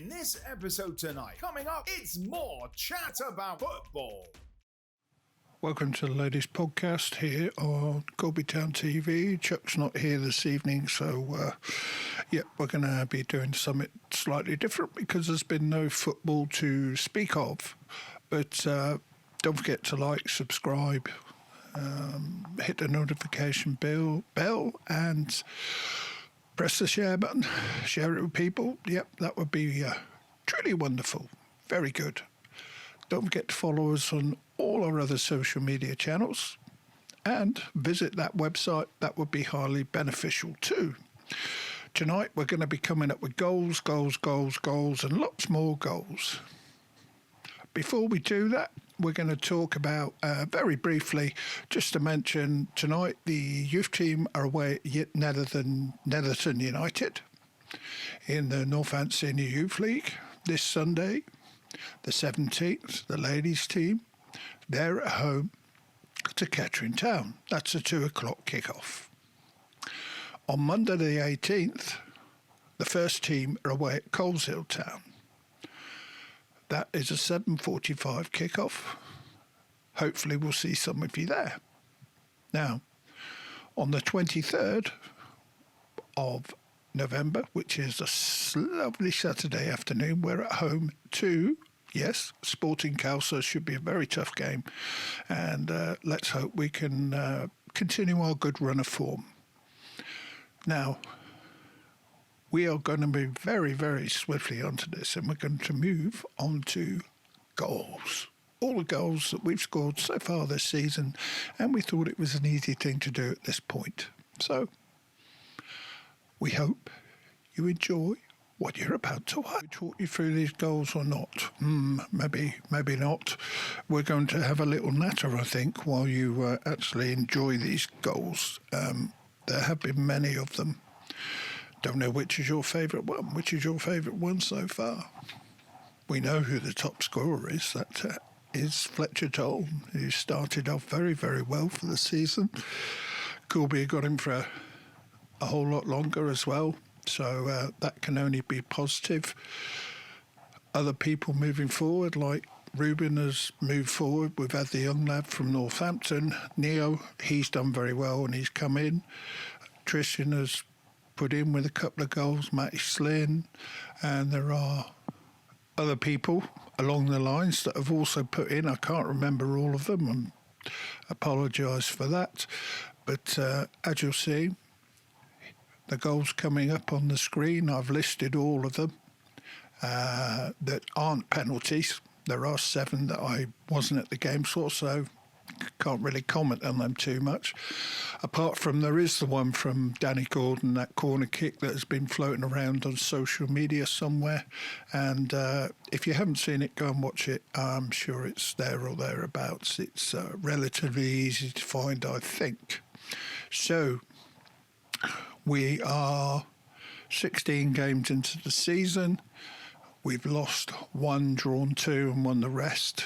In this episode tonight, coming up, it's more chat about football. Welcome to the Ladies Podcast here on Corby Town TV. Chuck's not here this evening, so we're going to be doing something slightly different because there's been no football to speak of. But don't forget to like, subscribe, hit the notification bell and press the share button. Share it with people. Yep, that would be truly wonderful. Very good. Don't forget to follow us on all our other social media channels and visit that website. That would be highly beneficial too. Tonight we're going to be coming up with goals, and lots more goals. Before we do that, we're going to talk about, very briefly, just to mention, tonight the youth team are away at Netherton United in the Northamptonshire Senior Youth League. This Sunday, the 17th, the ladies team, they're at home to Corby Town. That's a 2 o'clock kickoff. On Monday the 18th, the first team are away at Coleshill Town. That is a 7:45 kickoff. Hopefully we'll see some of you there. Now, on the 23rd of November, which is a lovely Saturday afternoon, we're at home to, yes, Sporting Calso. Should be a very tough game. And let's hope we can continue our good run of form. Now, we are going to move very, very swiftly onto this, and we're going to move on to goals. All the goals that we've scored so far this season, and we thought it was an easy thing to do at this point. So, we hope you enjoy what you're about to watch. We talk you through these goals or not? Maybe not. We're going to have a little natter, I think, while you actually enjoy these goals. There have been many of them. Don't know which is your favourite one. Which is your favourite one so far? We know who the top scorer is. That is Fletcher Toll, who started off very, very well for the season. Corby got him for a whole lot longer as well. So that can only be positive. Other people moving forward, like Ruben has moved forward. We've had the young lad from Northampton, Neo. He's done very well and he's come in. Tristan has put in with a couple of goals, Matty Slynn, and there are other people along the lines that have also put in. I can't remember all of them, and apologise for that. But as you'll see, the goals coming up on the screen, I've listed all of them that aren't penalties. There are 7 that I wasn't at the game for, so can't really comment on them too much. Apart from there is the one from Danny Gordon, that corner kick that has been floating around on social media somewhere. And if you haven't seen it, go and watch it. I'm sure it's there or thereabouts. It's relatively easy to find, I think. So we are 16 games into the season. We've lost 1, drawn 2 and won the rest.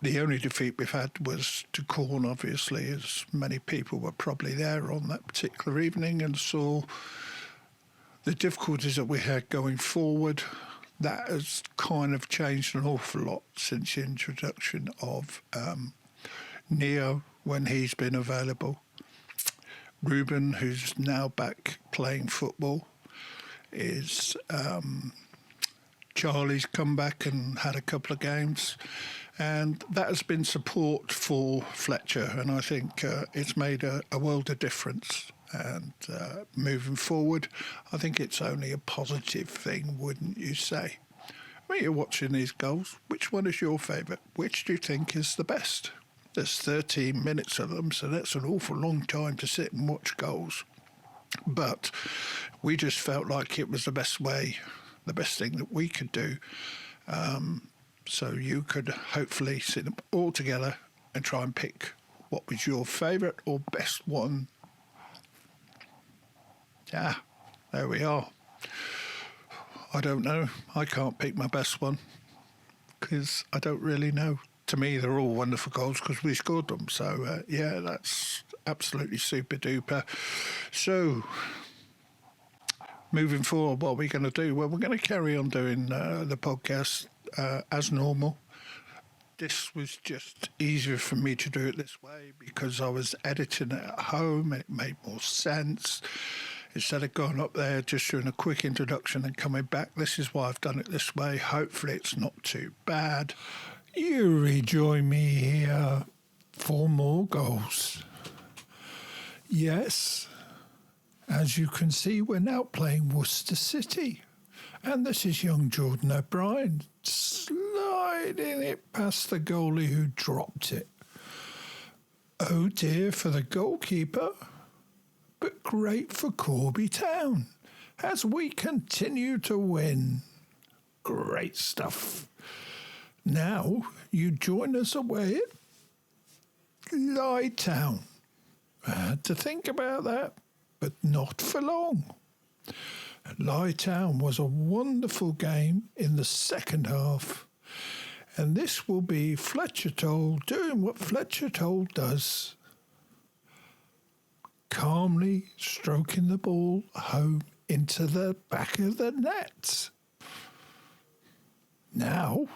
The only defeat we've had was to Corn, obviously, as many people were probably there on that particular evening and saw the difficulties that we had going forward. That has kind of changed an awful lot since the introduction of Neo when he's been available. Ruben, who's now back playing football, is Charlie's come back and had a couple of games, and that has been support for Fletcher, and I think it's made a world of difference. And moving forward, I think it's only a positive thing, wouldn't you say? When you're watching these goals, which one is your favourite? Which do you think is the best? There's 13 minutes of them, so that's an awful long time to sit and watch goals. But we just felt like it was the best way, the best thing that we could do. So you could hopefully sit them all together and try and pick what was your favourite or best one. Yeah, there we are. I don't know. I can't pick my best one because I don't really know. To me, they're all wonderful goals because we scored them. So, yeah, that's absolutely super duper. So, moving forward, what are we going to do? Well, we're going to carry on doing the podcast as normal. This was just easier for me to do it this way because I was editing it at home and it made more sense. Instead of going up there, just doing a quick introduction and coming back, this is why I've done it this way. Hopefully it's not too bad. You rejoin me here for more goals. Yes, as you can see, we're now playing Worcester City. And this is young Jordan O'Brien sliding it past the goalie who dropped it. Oh dear for the goalkeeper, but great for Corby Town as we continue to win. Great stuff. Now you join us away at Town. I had to think about that, but not for long. Town was a wonderful game in the second half, and this will be Fletcher Toll doing what Fletcher Toll does, calmly stroking the ball home into the back of the net. Now,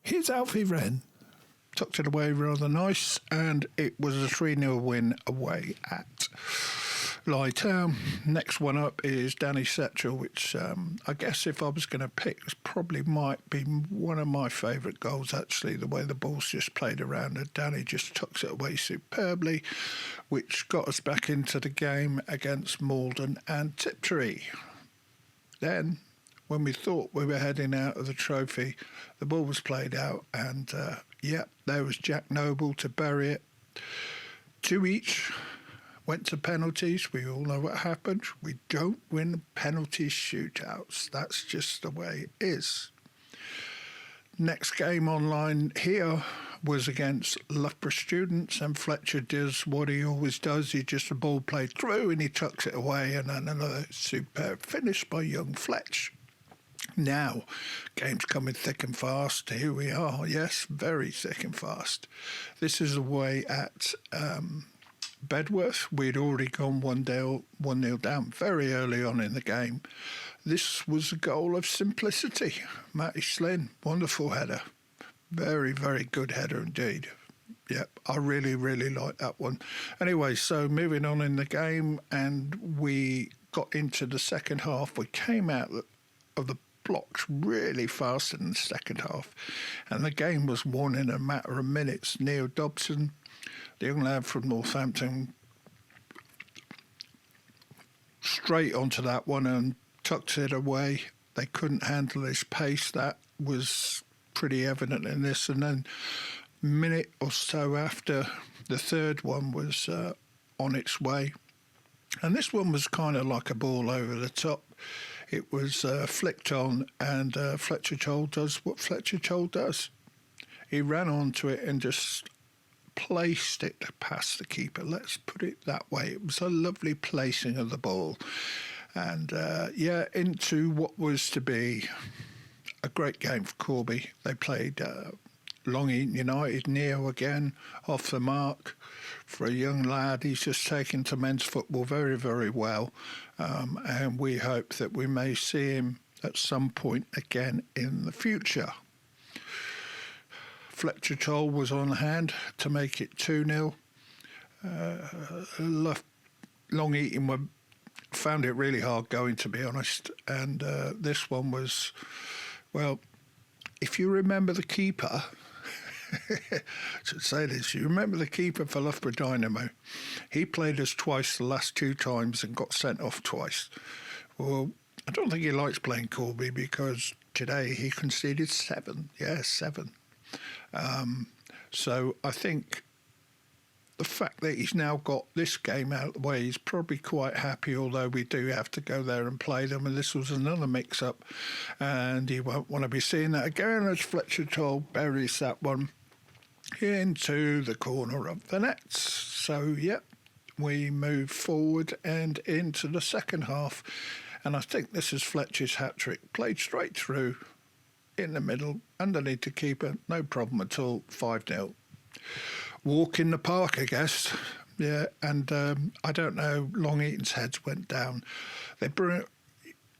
here's Alfie Wren. Tucked it away rather nice, and it was a 3-0 win away at Town. Next one up is Danny Setchell, which I guess if I was going to pick, this probably might be one of my favourite goals, actually, the way the ball's just played around and Danny just tucks it away superbly, which got us back into the game against Malden and Tiptree. Then, when we thought we were heading out of the trophy, the ball was played out and, there was Jack Noble to bury it. 2 each. Went to penalties. We all know what happened. We don't win penalty shootouts. That's just the way it is. Next game online here was against Loughborough Students, and Fletcher does what he always does. He just the ball played through and he tucks it away, and then another superb finish by young Fletch. Now, game's coming thick and fast. Here we are. Yes, very thick and fast. This is away at Bedworth. We'd already gone 1-0 down very early on in the game. This was a goal of simplicity. Matty Slynn, wonderful header. Very, very good header indeed. Yep, I really, really like that one. Anyway, so moving on in the game, and we got into the second half. We came out of the blocks really fast in the second half, and the game was won in a matter of minutes. Neil Dobson, the young lad from Northampton, straight onto that one and tucked it away. They couldn't handle his pace. That was pretty evident in this. And then a minute or so after, the third one was on its way. And this one was kind of like a ball over the top. It was flicked on, and Fletcher Toll does what Fletcher Toll does. He ran onto it and just placed it past the keeper. Let's put it that way. It was a lovely placing of the ball. And, into what was to be a great game for Corby. They played Long Eaton United. Neo again, off the mark for a young lad. He's just taken to men's football very, very well. And we hope that we may see him at some point again in the future. Fletcher Toll was on hand to make it 2-0. Long Eaton found it really hard going, to be honest. And this one was, well, if you remember the keeper, I should say this, you remember the keeper for Loughborough Dynamo? He played us twice the last 2 times and got sent off twice. Well, I don't think he likes playing Corby because today he conceded 7. Yeah, 7. So I think the fact that he's now got this game out of the way, he's probably quite happy, although we do have to go there and play them, and this was another mix-up, and he won't want to be seeing that again as Fletcher Toll buries that one into the corner of the nets. So, we move forward and into the second half, and I think this is Fletcher's hat-trick, played straight through, in the middle, underneath the keeper, no problem at all, 5-0. Walk in the park, I guess. Yeah, and I don't know, Long Eaton's heads went down.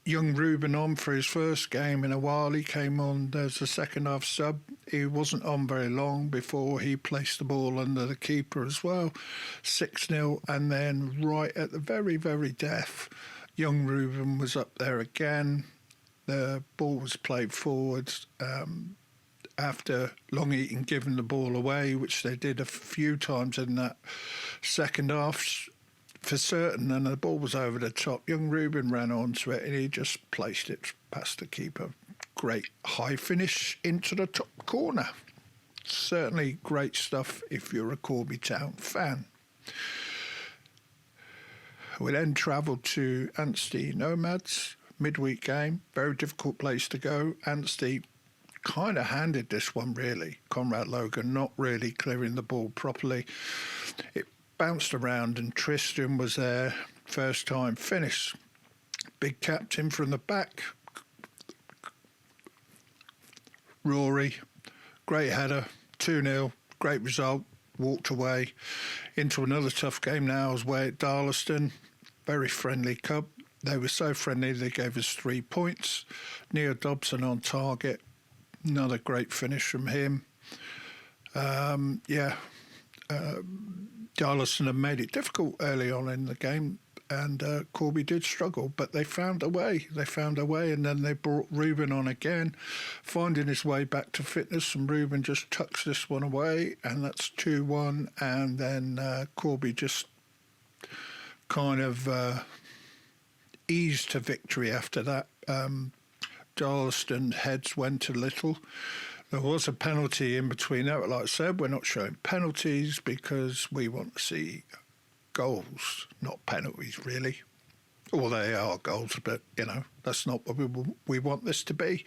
young Ruben on for his first game in a while. He came on as a second half sub. He wasn't on very long before he placed the ball under the keeper as well. 6-0, and then right at the very, very death, young Ruben was up there again. The ball was played forwards after Long Eaton giving the ball away, which they did a few times in that second half for certain, and the ball was over the top. Young Ruben ran onto it and he just placed it past the keeper. Great high finish into the top corner. Certainly great stuff if you're a Corby Town fan. We then travelled to Anstey Nomads, midweek game. Very difficult place to go. Anstey kind of handed this one, really. Conrad Logan not really clearing the ball properly. It bounced around and Tristan was there, first time finish. Big captain from the back. Rory, great header, 2-0, great result, walked away. Into another tough game now as way at Darlaston. Very friendly club. They were so friendly they gave us 3 points. Neil Dobson on target. Another great finish from him. Darlaston had made it difficult early on in the game, and Corby did struggle, but they found a way. And then they brought Ruben on again, finding his way back to fitness, and Ruben just tucks this one away, and that's 2-1. And then Corby just kind of eased to victory after that. Darlaston heads went a little. There was a penalty in between that. Like I said, we're not showing penalties because we want to see goals, not penalties, really. Well, they are goals, but, that's not what we want this to be.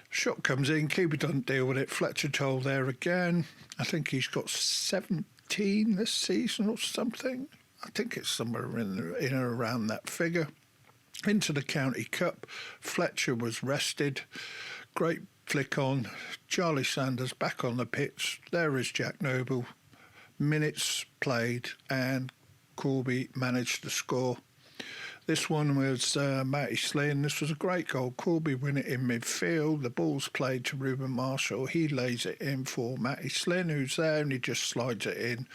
Shot comes in, keeper doesn't deal with it. Fletcher told there again. I think he's got 17 this season or something. I think it's somewhere in and around that figure. Into the County Cup. Fletcher was rested. Great flick on. Charlie Sanders back on the pitch. There is Jack Noble. Minutes played and Corby managed to score. This one was Matty Slynn. This was a great goal. Corby win it in midfield. The ball's played to Ruben Marshall. He lays it in for Matty Slynn, who's there, and he just slides it in.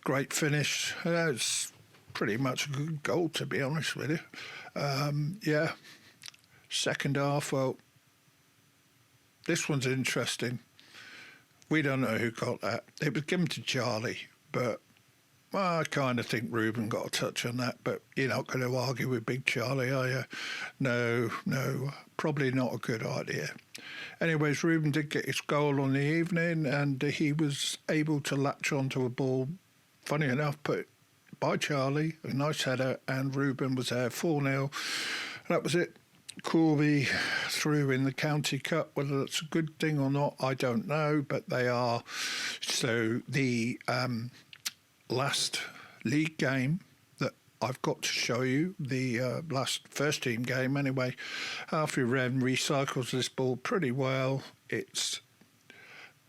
Great finish. That's pretty much a good goal, to be honest with you. Second half, well, this one's interesting. We don't know who got that. It was given to Charlie, but I kind of think Ruben got a touch on that, but you're not going to argue with Big Charlie, are you? No, probably not a good idea. Anyways, Ruben did get his goal on the evening, and he was able to latch onto a ball, funny enough, put by Charlie, a nice header, and Ruben was there, 4-0. That was it. Corby through in the County Cup. Whether that's a good thing or not, I don't know, but they are. So the last league game that I've got to show you, the last first team game anyway, Alfie Wren recycles this ball pretty well. It's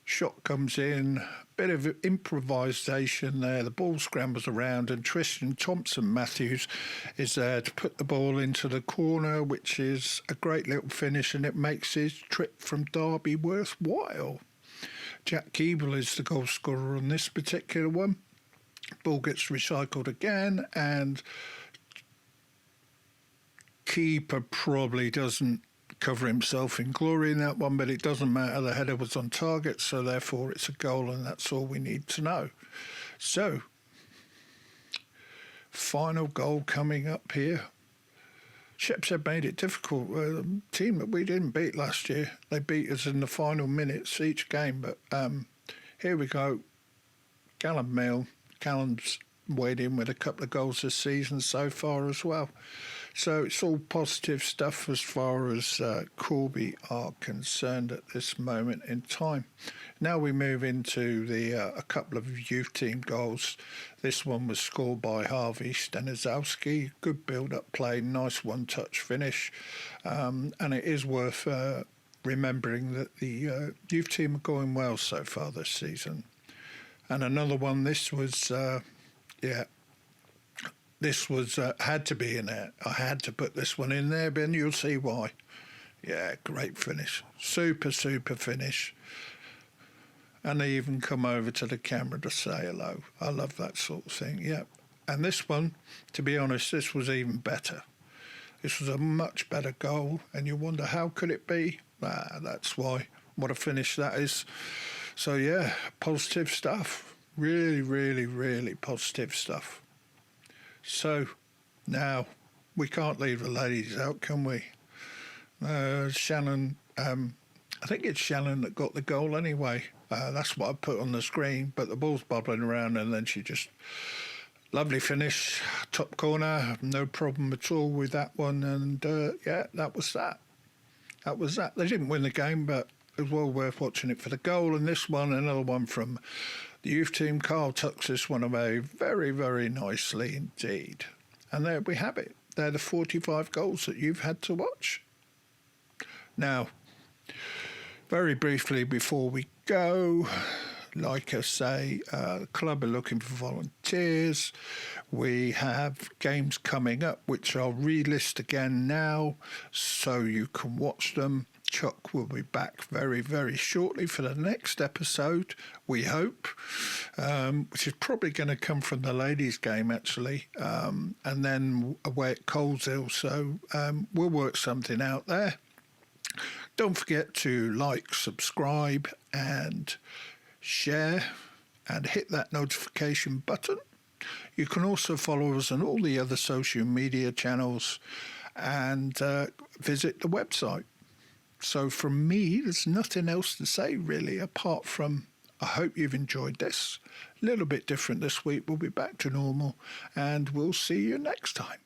shot comes in, bit of improvisation there. The ball scrambles around and Tristan Thompson-Matthews is there to put the ball into the corner, which is a great little finish, and it makes his trip from Derby worthwhile. Jack Keeble is the goal scorer on this particular one. Ball gets recycled again, and keeper probably doesn't cover himself in glory in that one, but it doesn't matter. The header was on target, so therefore it's a goal, and that's all we need to know. So, final goal coming up here. Shepshed made it difficult. A team that we didn't beat last year. They beat us in the final minutes each game, but here we go. Callum Mill. Callum's weighed in with a couple of goals this season so far as well. So it's all positive stuff as far as Corby are concerned at this moment in time. Now we move into a couple of youth team goals. This one was scored by Harvey Stanizowski. Good build-up play, nice one-touch finish. And it is worth remembering that the youth team are going well so far this season. And another one, this was, this was had to be in there. I had to put this one in there, Ben. You'll see why. Yeah, great finish. Super, super finish. And they even come over to the camera to say hello. I love that sort of thing, yeah. And this one, to be honest, this was even better. This was a much better goal, and you wonder how could it be? That's why. What a finish that is. So, yeah, positive stuff. Really, really, really positive stuff. So, now, we can't leave the ladies out, can we? Shannon, I think it's Shannon that got the goal anyway. That's what I put on the screen, but the ball's bobbling around and then she just... Lovely finish, top corner, no problem at all with that one. And, yeah, that was that. That was that. They didn't win the game, but it was well worth watching it for the goal. And this one, another one from the youth team. Carl tucks this one away very, very nicely indeed. And there we have it. They're the 45 goals that you've had to watch. Now, very briefly before we go, like I say, the club are looking for volunteers. We have games coming up, which I'll relist again now so you can watch them. Chuck will be back very, very shortly for the next episode, we hope, which is probably going to come from the ladies' game, actually, and then away at Coleshill. So we'll work something out there. Don't forget to like, subscribe, and share, and hit that notification button. You can also follow us on all the other social media channels and visit the website. So from me, there's nothing else to say really, apart from I hope you've enjoyed this. A little bit different this week. We'll be back to normal, and we'll see you next time.